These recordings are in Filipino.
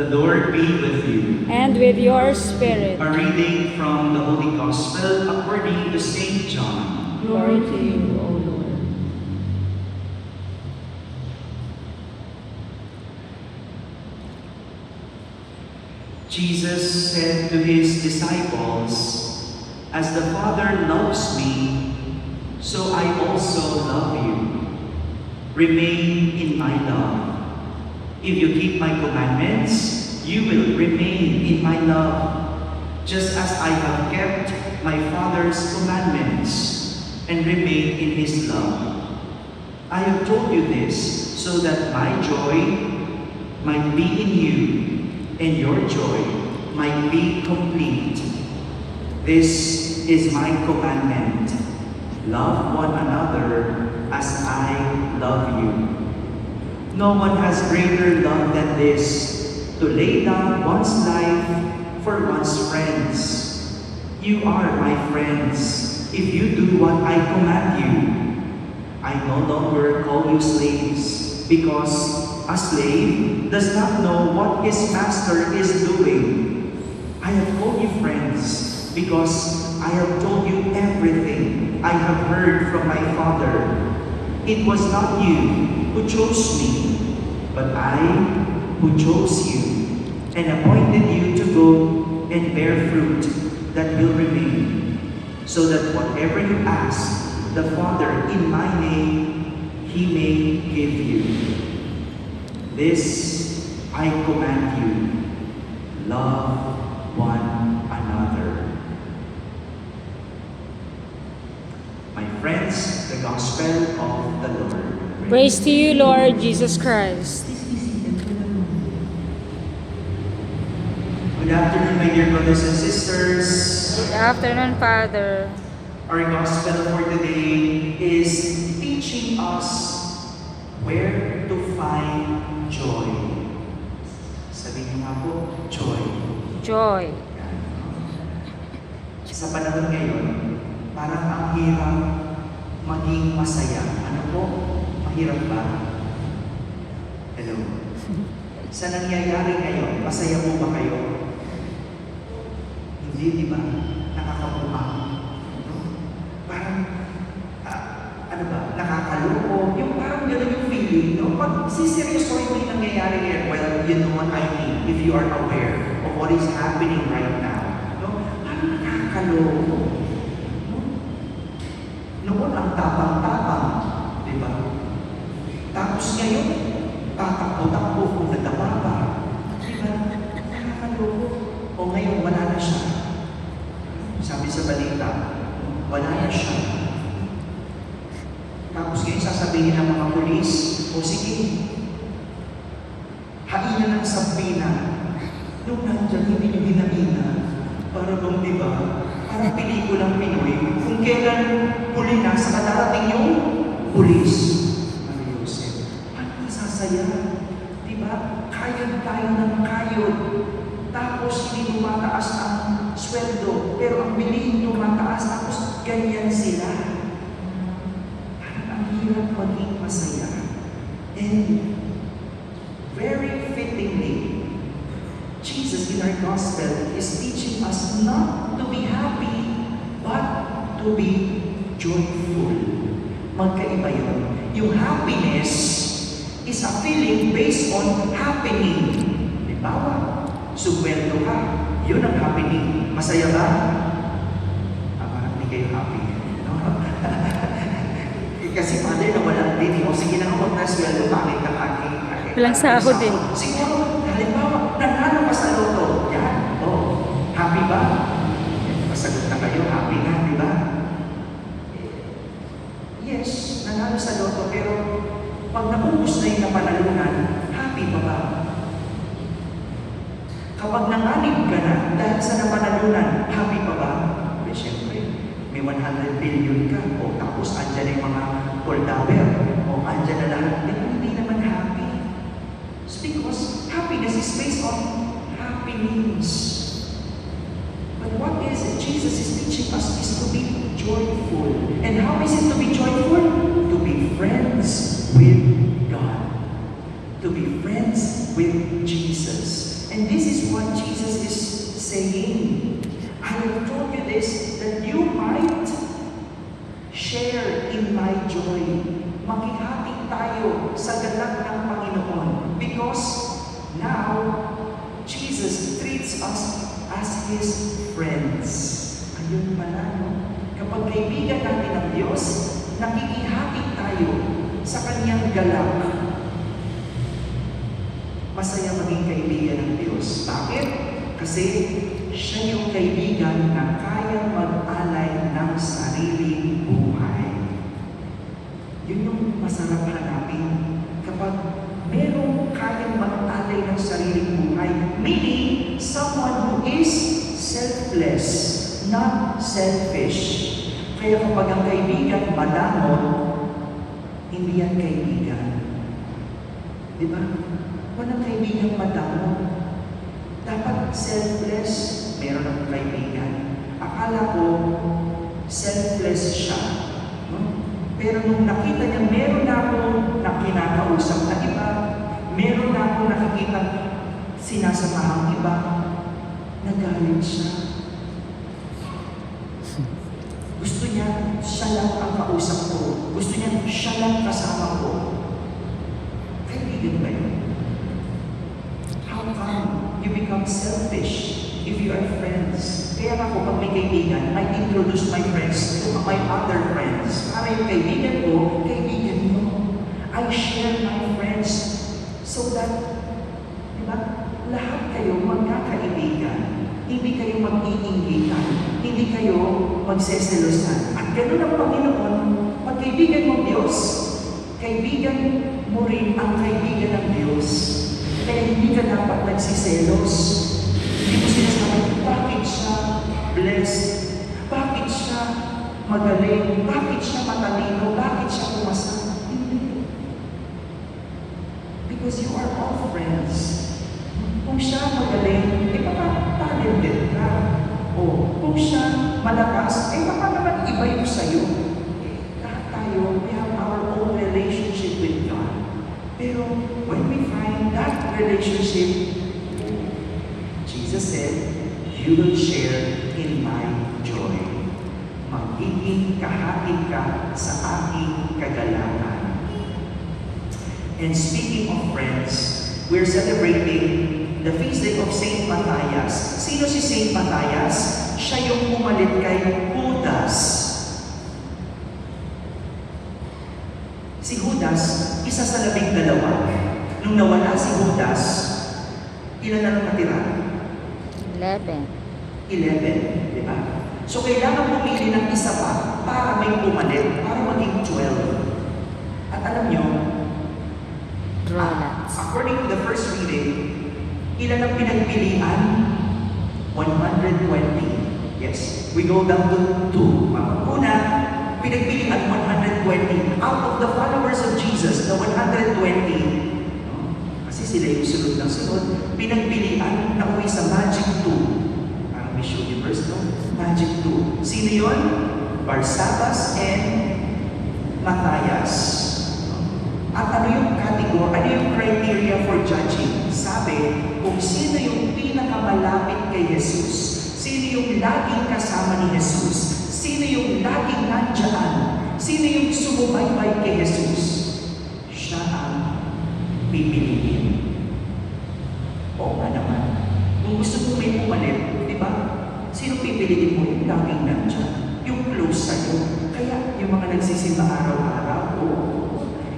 The Lord be with you. And with your spirit. A reading from the Holy Gospel according to St. John. Glory to you, O Lord. Jesus said to his disciples, "As the Father loves me, so I also love you. Remain in my love. If you keep my commandments, you will remain in my love, just as I have kept my Father's commandments and remain in his love. I have told you this so that my joy might be in you and your joy might be complete. This is my commandment. Love one another as I love you. No one has greater love than this, to lay down one's life for one's friends. You are my friends if you do what I command you. I no longer call you slaves, because a slave does not know what his master is doing. I have called you friends, because I have told you everything I have heard from my Father. It was not you who chose me, but I who chose you and appointed you to go and bear fruit that will remain, so that whatever you ask the Father in my name, he may give you. This I command you, love one another." My friends, the Gospel of the Lord. Praise to you, Lord Jesus Christ. Good afternoon, my dear brothers and sisters. Good afternoon, Father. Our Gospel for today is teaching us where to find joy. Sabihin niyo nga po, joy. Joy. Sa panahon ngayon, parang ang hirap maging masaya. Ano po? Mahirap ba? Hello? Sa nangyayari ngayon, masaya po ba kayo? Hindi, di ba? Nakakabuha. No? Parang, ano ba? Nakakaloko. Yung parang gano'n yung feeling, no? Pag siseryoso yung nangyayari ngayon, well, you know what I mean, if you are aware of what is happening right now. No? Parang nakakaloko. Noon ang tapang-tapang, di ba? Tapos ngayon, tatakbo-takbo kung nadapa pa. Di ba? Nakakaloko. O ngayon, wala na siya. Sabi sa balita, wala na siya. Tapos ngayon, sasabihin ng mga pulis, o sige, hainan ng sampina. Nung nandiyan, hindi nyo hinahina. Para bang, di ba? Parang pelikulang Pinoy, kung kailan huli na sa kadarating yung pulis. Maria Jose, paano nasasaya? Diba? Kayod tayo ng kayod. Tapos hindi tumataas ang sweldo, pero ang bilihin tumataas, tapos ganyan sila. Parang ang hirap maging masaya. And very fittingly, Jesus in our gospel is teaching us not to be happy, but to be joyful. Magkaiba yun. Yung happiness is a feeling based on happening. Diba? Sumweldo ka. Yun ang happening. Masaya ba? Parang hindi kayo happy. No? Kasi Father, nawalan din. O sige na, huwag na sweldo. Bakit ka aking? Walang sahod eh. Siguro, halimbawa, nanalo ka sa loto. Yan. Oh, happy ba? Masagot na kayo, happy na, di ba? Yes, nanalo sa loto, pero pag naubos na yung napanalunan, happy pa ba? Kapag nanganib ka na dahil sa napanalunan, happy pa ba? Eh, siyempre, may 100 billion ka, o tapos andyan yung mga foldaber, o andyan na lahat, hindi naman happy. It's because happiness is based on happenings. But what is it? Jesus is teaching us is to be joyful. And how is it to be joyful? To be friends with God. To be friends with Jesus. And this is what Jesus is saying. I have told you this that you might share in my joy. Makihati tayo sa galak ng Panginoon. Because now, Jesus treats us as His friends. Ayun pala, no? Kapag kaibigan natin ng Diyos, nakikihati tayo sa Kanyang galak. Masaya maging kaibigan ng Diyos. Bakit? Kasi siya yung kaibigan na kayang mag-alay ng sariling buhay. Yun yung masarap hanapin. Kapag merong kayang mag-alay ng sariling buhay, meaning someone who is selfless, not selfish. Kaya kapag ang kaibigan madamot, hindi yan kaibigan. Di ba? Walang kaibigan madamot. Dapat selfless. Meron akong kaibigan. Akala ko selfless siya. No? Pero nung nakita niya, meron na akong kinakausap na iba, meron na akong nakikita sinasamahang iba, nagalit siya. Gusto niya, siya lang ang kausap ko. Gusto niya, siya lang kasama ko. Kaibigan ba yun? How come you become selfish if you are friends? Kaya ako, pag may kaibigan, I introduce my friends to my other friends. Para yung kaibigan ko, kaibigan mo. I share my friends so that, di ba, lahat kayo magkakaibigan. Hindi kayo mag-iingitan. Hindi kayo magseselosan. At ganoon ang Panginoon, pag kaibigan mo Diyos, kaibigan mo rin ang kaibigan ng Diyos. Kaya hindi ka dapat nagsiselos. Hindi mo sinasabi, bakit siya blessed? Bakit siya magaling? Bakit siya matalino? Bakit siya pumasa? Hindi. Because you are all friends. Kung siya magaling, eh baka talented ka. O kung siya malakas, eh baka naman iba yung sa'yo. Eh, lahat tayo, we have our own relationship with God. Pero when we find that relationship, Jesus said, you will share in my joy. Magiging kahati ka sa aking kagalakan. And speaking of friends, we're celebrating the feast day of Saint Matthias. Sino si Saint Matthias? Siya yung pumalit kay Judas. Si Judas, isa sa 12. Nung nawala si Judas, ilan na nung natira? 11. 11, di ba? So kailangan pumili ng isa pa para may pumalit, para maging 12. At alam nyo, according to the first reading, ilan ang pinagpilian? 120. Yes. We go down to 2. Una, pinagpilian 120. Out of the followers of Jesus, the 120, no? Kasi sila yung sunod ng sunod, pinagpilian na uwi sa Magic 2. Parang Miss Universe, no? Magic 2. Sino yun? Barsabas and Matthias. At ano yung category, ano yung criteria for judging? Sabi, kung sino yung pinakamalapit kay Jesus, sino yung laging kasama ni Jesus, sino yung laging nandyan, sino yung sumubaybay kay Jesus, siya ang pipiliin. Oo nga naman. Kung gusto mo may pumalit, di ba? Sino pipiliin mo yung laging nandyan? Yung close sa'yo. Kaya yung mga nagsisimba araw-araw,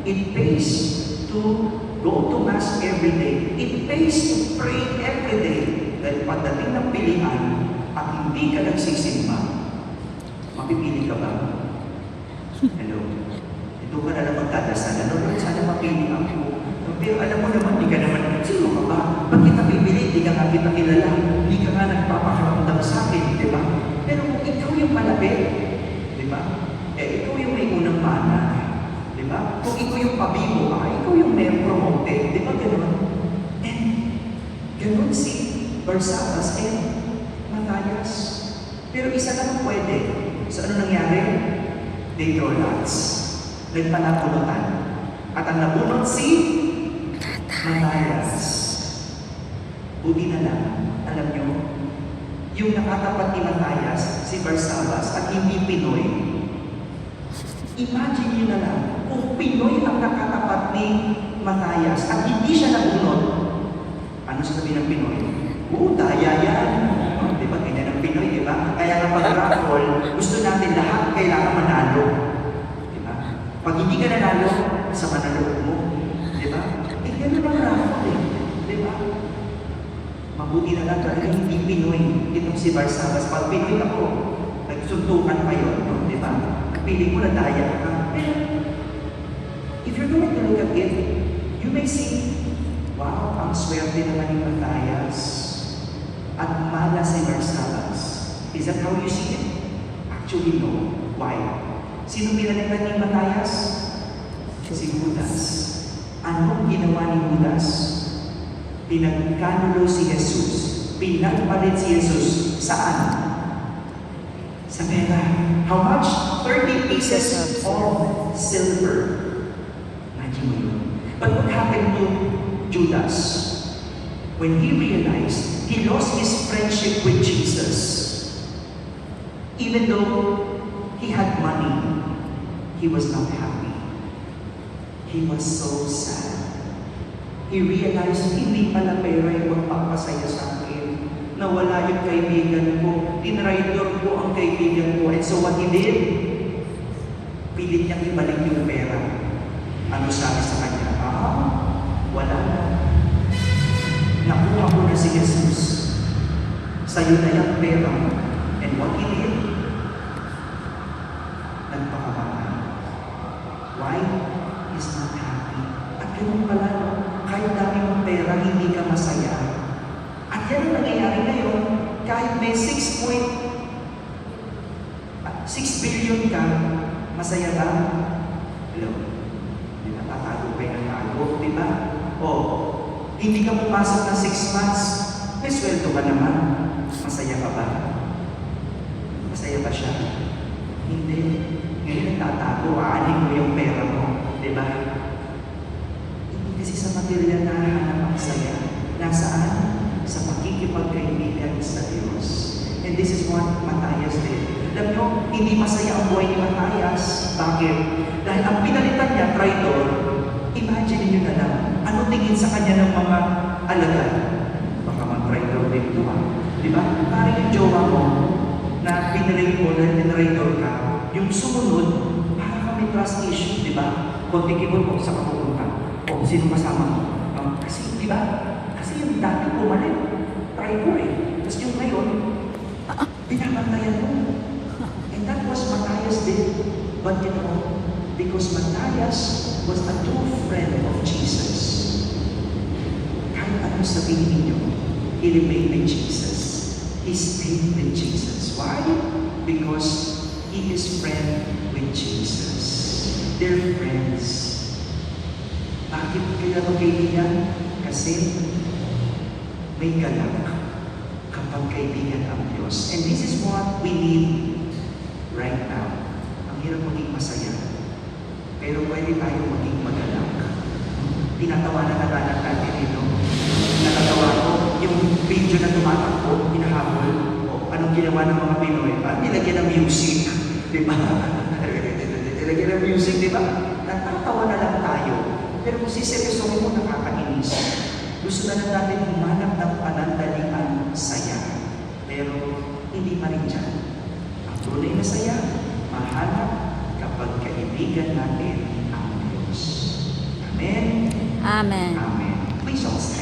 it pays to go to Mass every day. It pays to pray every day. Dahil pagdating ng pilihan at hindi ka nagsisimba, mapipili ka ba? Hello? Ito ka na lang magdadasal. Ano, sana mapili ako. Pero alam mo naman, hindi ka naman, sino ka ba? Ba't kita pipili? Hindi ka nga kita kilala. Hindi ka nga nagpapakaramdam sa akin, di ba? Pero kung ikaw yung malapit, di ba? Eh, ikaw yung may unang mana. Diba? Kung ikaw yung pabibo, ikaw yung may promoted. Di ba gano'n? And gano'n si Barsabas and Matthias. Pero isa lang pwede. So ano nangyari? They draw lots. Nagpanapunutan. At ang nabunot si Matthias. Buti na lang, alam nyo, yung nakatapat ni Matthias, si Barsabas, at hindi Pinoy. Imagine nyo na lang, kung Pinoy ang nakatapat ni Matthias at hindi siya nabunod, ano sabi ng Pinoy? Daya yan. Di ba? Ganyan ang Pinoy, di ba? Kaya nga pag-raffle, gusto natin lahat kailangan manalo. Di ba? Pag hindi ka nanalo, sa manalo mo. Di ba? Ganun ang raffle eh. Di ba? Mabuti na lang talaga hindi Pinoy. Itong si Barsabas. Pag Pinoy ako, nagsuntukan pa yun. No? Di ba? Piling mo na daya ka. If you're going to look at it, you may see, wow, ang swerte naman ni Matthias. At mala si Barsabas. Is that how you see it? Actually, no. Why? Sino pinalitan ni Matthias? Si Judas. Anong ginawa ni Judas? Pinagkanulo si Jesus. Pinagpalit si Jesus. Saan? Sa pera. How much? 30 pieces of silver. Imagine mo yun. But what happened to Judas? When he realized he lost his friendship with Jesus, even though he had money, he was not happy. He was so sad. He realized, hindi pala pera yung magpapasaya sa akin. Nawala yung kaibigan ko. Tinraidor ko ang kaibigan ko. And so what he did? Pilit niyang ibalik yung pera. Ano sabi sa kanya? Wala na. Nakuha ko na si Jesus. Sa'yo na yung pera. And what he did? Nagpakamatay. Why? He's not happy. At ganun pala, kahit dami mong pera, hindi ka masaya. At yan ang nangyayari ngayon, kahit may 6 billion ka, masaya ba? Hello? Di ba? Tatago pa yung tago, di ba? Hindi ka pumasok ng 6 months, may sweldo ka naman. Masaya ka ba? Masaya ba siya? Hindi. Ngayon nagtatago, aanin mo yung pera mo. Di ba? Hindi kasi sa material na hanap ang saya. Nasaan? Sa pakikipagkaibigan sa Diyos. And this is what Matthias did. Alam nyo, hindi masaya ang buhay ni Matthias. Bakit? Dahil ang pinalitan niya, traitor. Imagine niyo na lang, ano tingin sa kanya ng mga alagad? Baka mag-traitor din ito Di ba? Parang yung jowa mo, na pinalay mo na traitor ka, yung sumunod, para kami trust issue, di ba? Kontikibon mo sa kapupunta. Sino kasama mo? Kasi, di ba? Kasi yung dati pumalit, traitor eh. Tapos yung ngayon, binabantayan mo. And that was Matthias did. But you know, because Matthias was a true friend of Jesus. Kahit anong sabihin ninyo, he remained with Jesus. He stayed with Jesus. Why? Because he is friend with Jesus. They're friends. Bakit kaya magkaibigan? Kasi may galak kapag kaibigan ang Diyos. And this is what we need right now. Ang hirap maging masaya. Pero pwede tayo maging magalak. Tinatawanan na tayo natin ito. Natatawa ko, yung video na tumatakbo, hinahabol. Anong ginawa ng mga Pinoy? Nilagyan ng music. Di ba? Nilagyan ng music, di ba? Natatawa na lang tayo. Pero kung siseryosohin mo, nakakainis. Gusto na lang natin humanap ng panandalian saya. Pero hindi pa rin dyan. Ang tunay na saya, mahanap kapag kaibigan natin ang Diyos. Amen? Amen. Amen. Please all stand.